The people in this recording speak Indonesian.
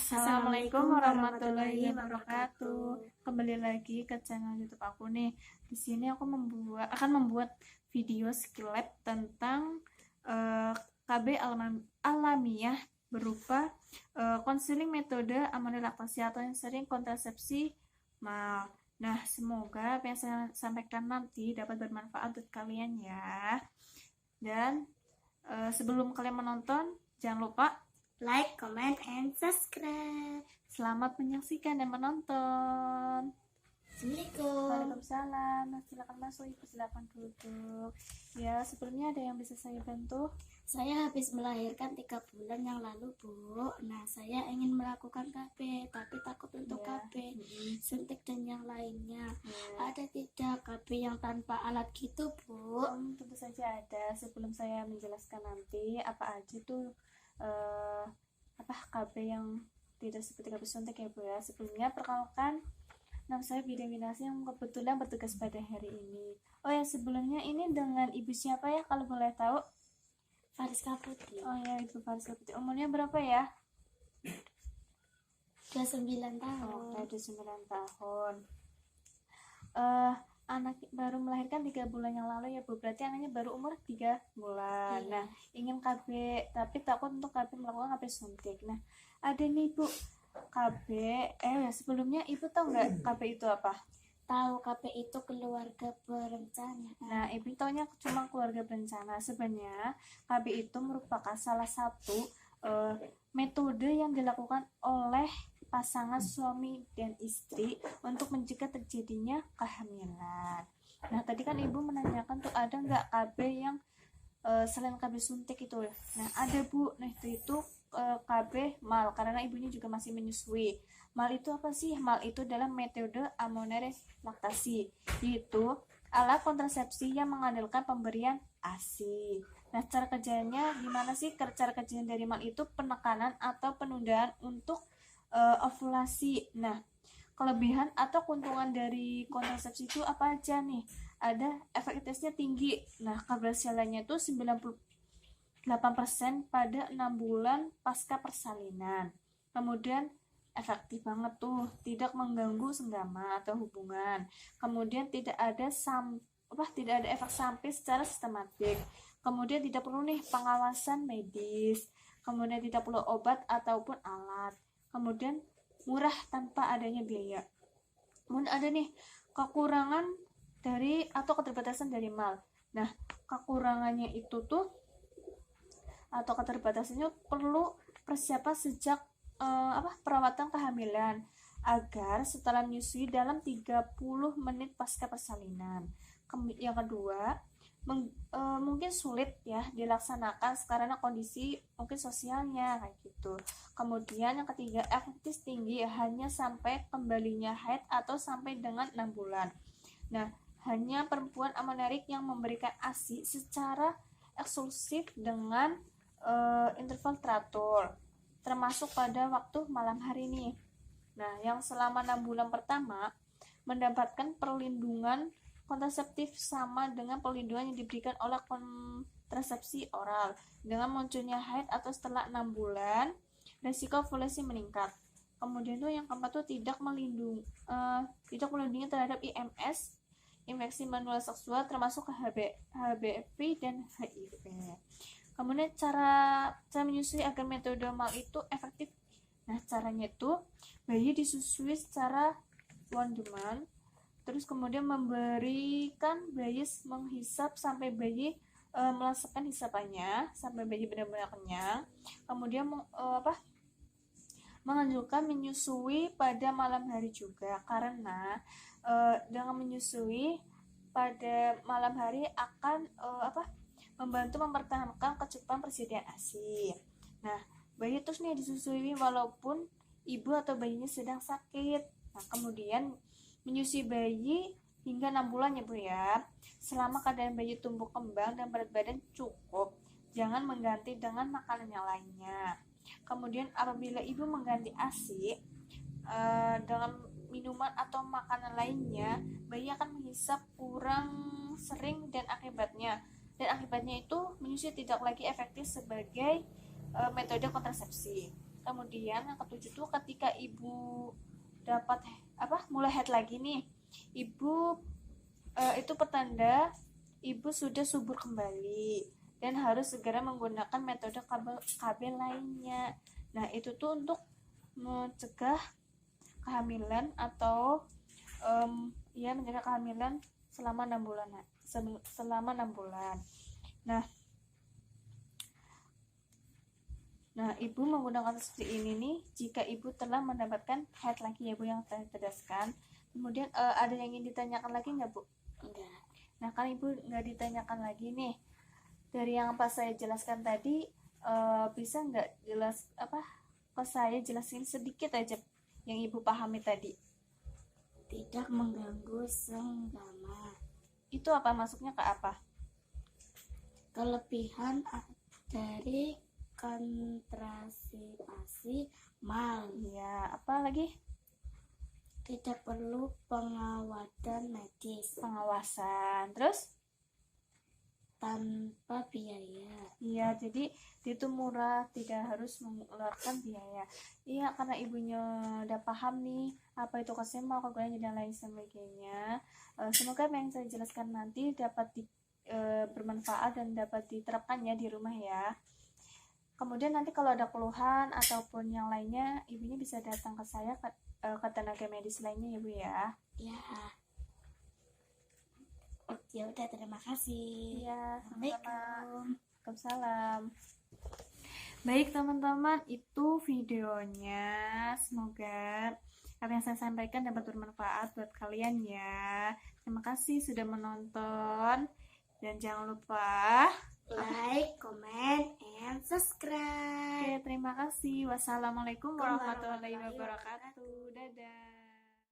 Assalamualaikum warahmatullahi wabarakatuh. Kembali lagi ke channel YouTube aku nih. Di sini aku akan membuat video skill lab tentang KB alamiah berupa konseling metode amoni laktasi atau yang sering kontrasepsi mal. Nah, semoga apa yang saya sampaikan nanti dapat bermanfaat untuk kalian ya. Dan sebelum kalian menonton, jangan lupa like, comment, and subscribe. selamat menyaksikan dan menonton. Assalamualaikum. Waalaikumsalam. Silakan masuk Ibu, silakan duduk. Ya, sebelumnya ada yang bisa saya bantu? Saya habis melahirkan 3 bulan yang lalu, Bu. Nah, saya ingin melakukan KB, tapi takut untuk KB, suntik dan yang lainnya. Ada tidak KB yang tanpa alat gitu, Bu? Tentu saja ada. Sebelum saya menjelaskan nanti apa aja tuh KB yang tidak seperti KB suntik ya Bu ya. Sebelumnya perkenalkan, nama saya Bidang Winasi yang kebetulan bertugas pada hari ini. Oh ya, sebelumnya ini dengan Ibu siapa ya kalau boleh tahu? Fariska Putri. Oh ya, Ibu Fariska Putri. Umurnya berapa ya? 29 tahun. Oh, 29 tahun. Anak baru melahirkan 3 bulan yang lalu ya Bu, berarti anaknya baru umur 3 bulan. Iya. Nah, ingin KB tapi takut untuk KB melakukan KB suntik. Nah, ada nih Bu, KB sebelumnya Ibu tahu nggak KB itu apa? Tahu, KB itu keluarga berencana. Nah, Ibu taunya cuma keluarga berencana. Sebenarnya KB itu merupakan salah satu metode yang dilakukan oleh pasangan suami dan istri untuk mencegah terjadinya kehamilan. Nah, tadi kan Ibu menanyakan tuh ada nggak KB yang selain KB suntik itu. Nah, ada Bu. Nah, itu KB mal, karena ibunya juga masih menyusui. Mal itu apa sih? Mal itu adalah metode amoni laktasi, yaitu alat kontrasepsi yang mengandalkan pemberian ASI. Nah, cara kerjanya gimana sih? Cara kerjanya dari mal itu penekanan atau penundaan untuk ovulasi. Nah, kelebihan atau keuntungan dari kontrasepsi itu apa aja nih? Ada efektivitasnya tinggi. Nah, keberhasilannya itu 98% pada 6 bulan pasca persalinan. Kemudian efektif banget tuh, tidak mengganggu senggama atau hubungan. Kemudian tidak ada efek samping secara sistematik. Kemudian tidak perlu nih pengawasan medis. Kemudian tidak perlu obat ataupun alat. Kemudian murah tanpa adanya biaya. Kemudian ada nih kekurangan dari atau keterbatasan dari mal. Nah, kekurangannya itu tuh atau keterbatasannya perlu persiapan sejak perawatan kehamilan agar setelah menyusui dalam 30 menit pasca persalinan. Yang kedua, mungkin sulit ya dilaksanakan karena kondisi mungkin sosialnya kayak gitu. Kemudian yang ketiga, efektif tinggi hanya sampai kembalinya haid atau sampai dengan 6 bulan. Nah, hanya perempuan amenorrheic yang memberikan ASI secara eksklusif dengan interval teratur, termasuk pada waktu malam hari nih. Nah, yang selama 6 bulan pertama mendapatkan perlindungan kontraseptif sama dengan perlindungan yang diberikan oleh kontrasepsi oral. Dengan munculnya haid atau setelah 6 bulan, resiko ovulasi meningkat. Kemudian tuh yang keempat tuh tidak melindungi terhadap IMS, infeksi menular seksual termasuk HBV dan HIV. Kemudian cara menyusui agar metode mal itu efektif. Nah, caranya itu bayi disusui secara on demand, terus kemudian memberikan bayi menghisap sampai bayi melasapkan hisapannya sampai bayi benar-benar kenyang. Kemudian menganjurkan menyusui pada malam hari juga, karena dengan menyusui pada malam hari akan membantu mempertahankan kecukupan persediaan ASI. Nah, bayi terus nih disusui walaupun ibu atau bayinya sedang sakit. Nah, kemudian menyusui bayi hingga 6 bulan ya Bu ya. Selama keadaan bayi tumbuh kembang dan berat badan cukup, jangan mengganti dengan makanan yang lainnya. Kemudian apabila ibu mengganti ASI dengan minuman atau makanan lainnya, bayi akan menghisap kurang sering dan akibatnya itu menyusui tidak lagi efektif sebagai metode kontrasepsi. Kemudian yang ketujuh tuh ketika ibu dapat mulai haid lagi nih, ibu itu petanda ibu sudah subur kembali dan harus segera menggunakan metode KB lainnya. Nah, itu tuh untuk mencegah kehamilan atau mencegah kehamilan selama 6 bulan. Selama 6 bulan. Nah, ibu menggunakan seperti ini nih jika ibu telah mendapatkan haid lagi ya Bu, yang saya jelaskan. Kemudian ada yang ingin ditanyakan lagi nggak Bu? Enggak. Nah, kan ibu nggak ditanyakan lagi nih. Dari yang pas saya jelaskan tadi, bisa nggak ke saya jelasin sedikit aja yang ibu pahami tadi? Tidak mengganggu senggama. Itu apa, masuknya ke apa? Kelebihan dari kontrasepsi mal. Ya, apa lagi? Tidak perlu pengawasan medis. Pengawasan. Terus? Tanpa biaya. Iya, jadi itu murah, tidak harus mengeluarkan biaya. Iya, karena ibunya udah paham nih apa itu KSEMA, kegunaan dan lain sebagainya. Semoga apa yang saya jelaskan nanti dapat bermanfaat dan dapat diterapkan ya di rumah ya. Kemudian nanti kalau ada keluhan ataupun yang lainnya, ibunya bisa datang ke saya ke tenaga medis lainnya ya Bu ya. Ya. Ya udah, terima kasih. Iya, Assalamualaikum. Waalaikumsalam. Baik teman-teman, itu videonya. Semoga apa yang saya sampaikan dapat bermanfaat buat kalian ya. Terima kasih sudah menonton. Dan jangan lupa like, comment, and subscribe. Oke, terima kasih. Wassalamualaikum warahmatullahi wabarakatuh. Dadah.